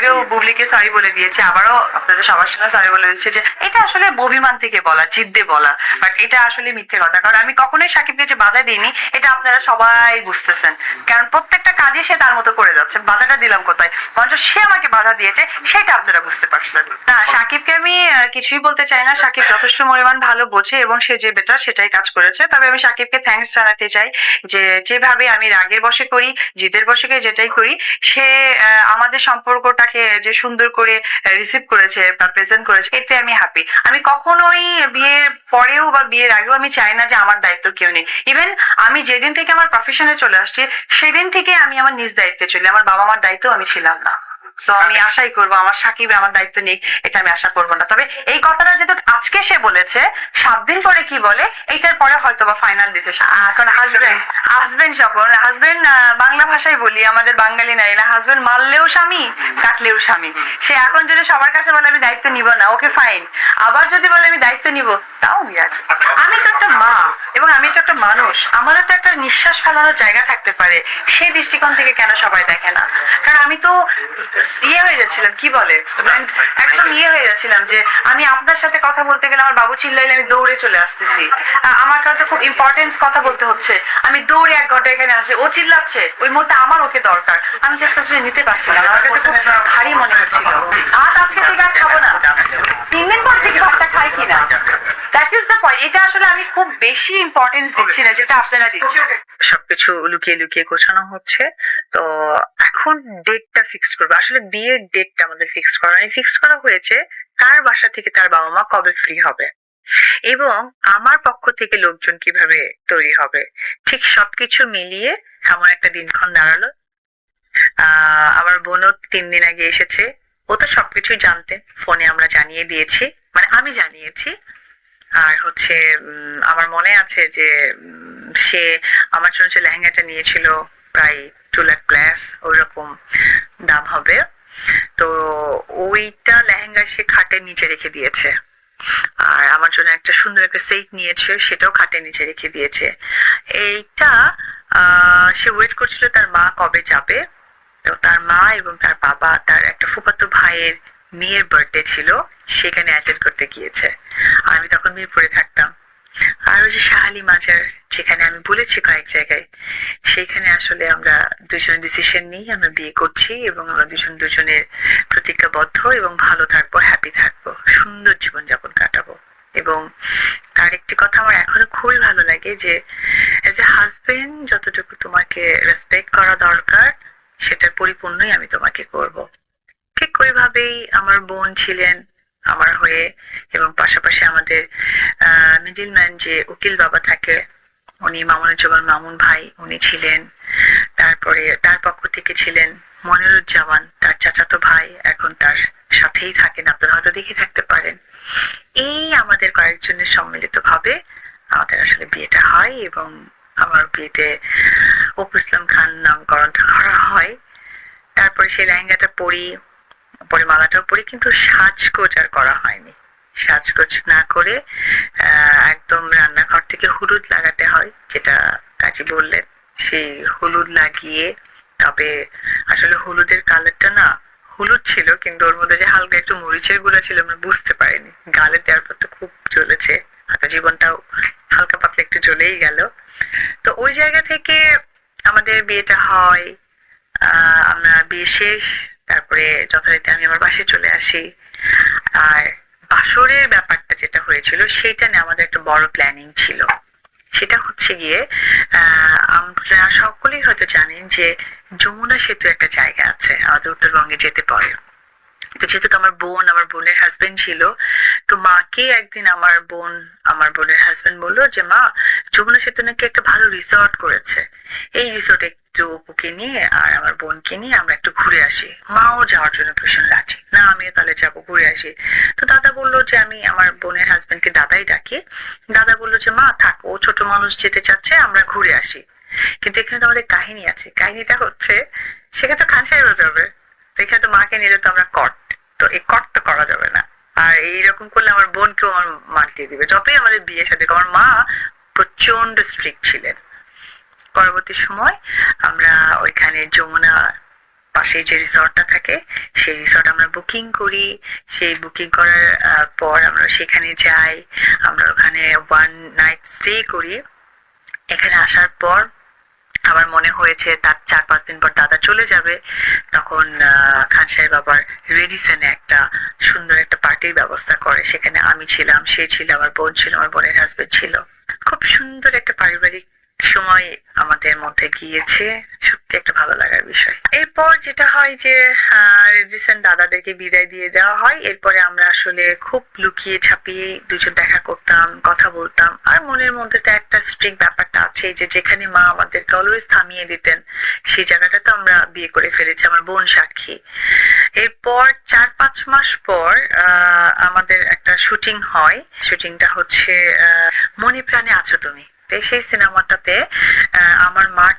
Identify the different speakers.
Speaker 1: আগেও বুবলিকে সরি বলে দিয়েছে, আবারও আপনাদের সবার সামনে সরি বলে দিচ্ছে যে এটা আসলে অভিমান থেকে বলা, জিদ্দে বলা, বাট এটা আসলে মিথ্যে কথা। কারণ আমি কখনোই সাকিবকে যে বাধা দিইনি, এটা আপনারা সবাই বুঝতেছেন, কারণ প্রত্যেকটা কাজে সে তার মতো করে যাচ্ছে। বাধাটা দিলাম কোথায়? বরঞ্চ সে আমাকে বাধা দিয়েছে, সেটা আপনারা বুঝতে পারছেন না। সাকিবকে আমি কিছুই বলতে চাই না। সাকিব যথেষ্ট পরিমাণ ভালো বোঝে এবং সে যে বেটা সেটাই কাজ করেছে। তবে আমি সাকিবকে থ্যাঙ্কস জানাতে চাই যে যেভাবে আমি রাগের বশে করি, জিদের বশে যেটাই করি, সে আমাদের সম্পর্কটাকে যে সুন্দর করে রিসিভ করেছে বা প্রেজেন্ট করেছে, এতে আমি হ্যাপি। আমি কখনোই বিয়ের পরেও বা বিয়ের আগেও আমি চাই না যে আমার দায়িত্ব কেউ নেই। ইভেন আমি যেদিন থেকে আমার প্রফেশনে চলে আসছি, সেদিন থেকে আমি আমার নিজ দায়িত্বে চলি। আমার বাবা মার দায়িত্ব আমি ছিলাম না। সো আমি আশাই করবো আমার সাকিব আমার দায়িত্ব নিক, এটা আমি আশা করবো না। তবে এই কথাটা যেটা আজকে সে বলেছে, 7 দিন পরে কি বলে এইটার পরে হয়তো বা ফাইনাল ডিসিশন। এখন হাজবেন্ড হাজবেন্ড যখন হাজবেন্ড, বাংলা ভাষায় বলি, আমাদের বাঙালি নারীরা হাজবেন্ড মারলেও স্বামী, কাটলেও স্বামী। সে এখন যদি সবার কাছে বলে আমি দায়িত্ব নিব না, ওকে ফাইন। আবার যদি বলে আমি দায়িত্ব নিব, তাও আমি আছি। আমি তো একটা মা এবং আমি তো একটা মানুষ, আমারও তো একটা নিঃশ্বাস ফেলানোর জায়গা থাকতে পারে। সেই দৃষ্টিকোণ থেকে কেন সবাই দেখে না? কারণ আমি তো হয়ে যাচ্ছিলাম, কি বলে, একদম হয়ে যাচ্ছিলাম যে আমি আপনার সাথে কথা বলতে গেলে আমার বাবু চিল্লাইলে আমি দৌড়ে চলে আসতেছি। আমার কাছে খুব ইম্পর্টেন্স কথা বলতে হচ্ছে, আমি দৌড়ে 1 ঘন্টা এখানে আসি। ও চিল্লাচ্ছে, ওই মুহূর্তে আমার ওকে দরকার, আমি জাস্ট আসলে নিতে পারছিলাম। আমার কাছে খুব ভারী মনে হচ্ছিল। আজকে থেকে আর খাবো না, 3 দিন পর থেকে ভাতটা খাই কিনা, দ্যাট ইজ দ্য পয়েন্ট। এটা আসলে আমি খুব বেশি ইম্পর্টেন্স দিচ্ছি না, যেটা আপনারা দিচ্ছেন। সবকিছু লুকিয়ে লুকিয়ে গোছানো হচ্ছে। তো এখন ডেটটা ফিক্সড করবো। আসলে বিয়ের ডেটটা আমাদের ফিক্স করা নেই, ফিক্স করা হয়েছে তার বাসা থেকে তার বাবা মা কবে ফ্রি হবে এবং আমার পক্ষ থেকে লোকজন কিভাবে তৈরি হবে, ঠিক সবকিছু মিলিয়ে এমন একটা দিনক্ষণ দাঁড়ালো। আমার বোনও 3 দিন আগে এসেছে, ও তো সবকিছুই জানতেন, ফোনে আমরা জানিয়ে দিয়েছি, মানে আমি জানিয়েছি। আর হচ্ছে আমার মনে আছে যে সে আমার জন্য যে লেহেঙ্গাটা নিয়েছিল প্রায় 2 লাখ প্লাস ওইরকম দাম হবে। তো ওইটা লেহেঙ্গা সে খাটের নিচে রেখে দিয়েছে। আর আমার জন্য একটা সুন্দর একটা সেট নিয়েছে, সেটাও খাটের নিচে রেখে দিয়েছে। এইটা সে ওয়েট করছিল তার মা কবে যাবে। তো তার মা এবং তার বাবা, তার একটা ফুফাতো ভাইয়ের মেয়ের বার্থডে ছিল, সেখানে অ্যাটেন্ড করতে গিয়েছে। আমি তখন মিরপুরে থাকতাম। আর ওই যে শাহালি মাজার, যেখানে আমি বলেছি কয়েক জায়গায়, সেইখানে আসলে আমরা দুজনের ডিসিশন নিই আমরা বিয়ে করছি এবং আমরা দুজনের প্রতিজ্ঞাবদ্ধ এবং ভালো থাকবো, হ্যাপি থাকবো, সুন্দর জীবনযাপন কাটাবো। এবং তার একটি কথা আমার এখনো খুবই ভালো লাগে যে এজ এ হাজবেন্ড যতটুকু তোমাকে রেসপেক্ট করা দরকার সেটার পরিপূর্ণই আমি তোমাকে করব। ঠিক ওইভাবেই আমার বোন ছিলেন আমার হয়ে, এবং পাশাপাশি আমাদের মিডিলম্যান যে উকিল বাবা থাকে, উনি মামুনুজ্জামান মামুন ভাই, উনি ছিলেন। তারপরে তার পক্ষ থেকে ছিলেন মনিরুজ্জামান, তার চাচাতো ভাই, এখন তার সাথেই থাকেন, আপনারা হয়তো দেখে থাকতে পারেন। এই আমাদের কয়েকজনের সম্মিলিত ভাবে আমাদের আসলে বিয়েটা হয় এবং আমার বিয়েতে অপু ইসলাম খান নামকরণটা করা হয়। তারপরে সেই লেহেঙ্গাটা পরি, পরে মালাটাও পরি, কিন্তু সাজগোজ আর করা হয়নি। সাজগোজ না করে একদম রান্নাঘর থেকে হলুদ লাগাতে হয়, যেটা কাজী বললেন, সেই হলুদ লাগিয়ে, তবে আসলে হলুদের কালারটা না হলুদ ছিল, কিন্তু ওর মধ্যে যে হালকা একটু মরিচের গুঁড়া ছিল আমরা বুঝতে পারিনি। গালে দেওয়ার পর তো খুব জ্বলেছে, হাতে জীবনটাও হালকা পাতলা একটু জ্বলেই গেল। তো ওই জায়গা থেকে আমাদের বিয়েটা হয়। আমরা বিয়ে শেষ, তারপরে যথারীতি আমি আমার বাসায় চলে আসি। আর বাসরের ব্যাপারটা যেটা হয়েছিল সেটা নিয়ে আমাদের একটা বড় প্ল্যানিং ছিল। সেটা হচ্ছে গিয়ে আমরা সকলেই হয়তো জানেন যে যমুনা সেতু একটা জায়গা আছে আমাদের উত্তরবঙ্গে যেতে পারে। তো যেহেতু আমার বোন, আমার বোনের হাজবেন্ড ছিল, তো মাকে একদিন আমার বোনের হাজবেন্ড বললো যে মা, যমুনা সেতু নাকি একটা ভালো রিসর্ট করেছে, এই রিসর্টে একটু অপুকে নিয়ে আর আমার বোনকে নিয়ে আমরা একটু ঘুরে আসি। মাও যাওয়ার জন্য ভীষণ রাজি, না আমিও তাহলে যাবো, ঘুরে আসি। তো দাদা বললো যে, আমি আমার বোনের হাজবেন্ডকে দাদাই ডাকি, দাদা বললো যে মা থাক, ও ছোট মানুষ যেতে চাচ্ছে, আমরা ঘুরে আসি। কিন্তু এখানে তো আমাদের কাহিনী আছে। কাহিনীটা হচ্ছে সেখানে তো খান সাহেব যাবে, তো এখানে তো মাকে নিলে তো আমরা কট, তো এই কট তো করা যাবে না। আর এইরকম করলে আমার বোনকেও আমার মার দিয়ে দিবে, যতই আমাদের বিয়ে সাথে। আমার মা প্রচন্ড স্ট্রিক্ট ছিলেন। পরবর্তী সময় আমরা ওইখানে যমুনা পাশে যে রিসর্টটা থাকে সেই রিসর্ট আমরা বুকিং করি। সেই বুকিং করার পর আমরা সেখানে যাই, আমরা ওখানে 1 নাইট স্টে করি। এখানে আসার পর আমার মনে হয়েছে তার 4-5 দিন পর দাদা চলে যাবে, তখন খান সাহেব আবার রেডিসনে একটা সুন্দর একটা পার্টির ব্যবস্থা করে। সেখানে আমি ছিলাম, সে ছিল, আমার বোন ছিল, আমার বোনের হাজবেন্ড ছিল। খুব সুন্দর একটা পারিবারিক সময় আমাদের মধ্যে গিয়েছে, সত্যি একটা ভালো লাগার বিষয়। এরপর যেটা হয় যে রেডিসন দাদাদেরকে বিদায় দিয়ে দেওয়া হয়। এরপরে আমরা আসলে খুব লুকিয়ে ছাপিয়ে দুজন দেখা করতাম, কথা বলতাম। আর মনের মধ্যে তো একটা স্ট্রিক্ট ব্যাপারটা আছে যে যেখানে মা আমাদেরকে অলওয়েজ থামিয়ে দিতেন, সেই জায়গাটা তো আমরা বিয়ে করে ফেলেছি, আমার বোন সাক্ষী। এরপর 4-5 মাস পর আমাদের একটা শুটিং হয়। শুটিংটা হচ্ছে মনে প্রাণে আছো তুমি। সেই সিনেমাটাতে আমার মার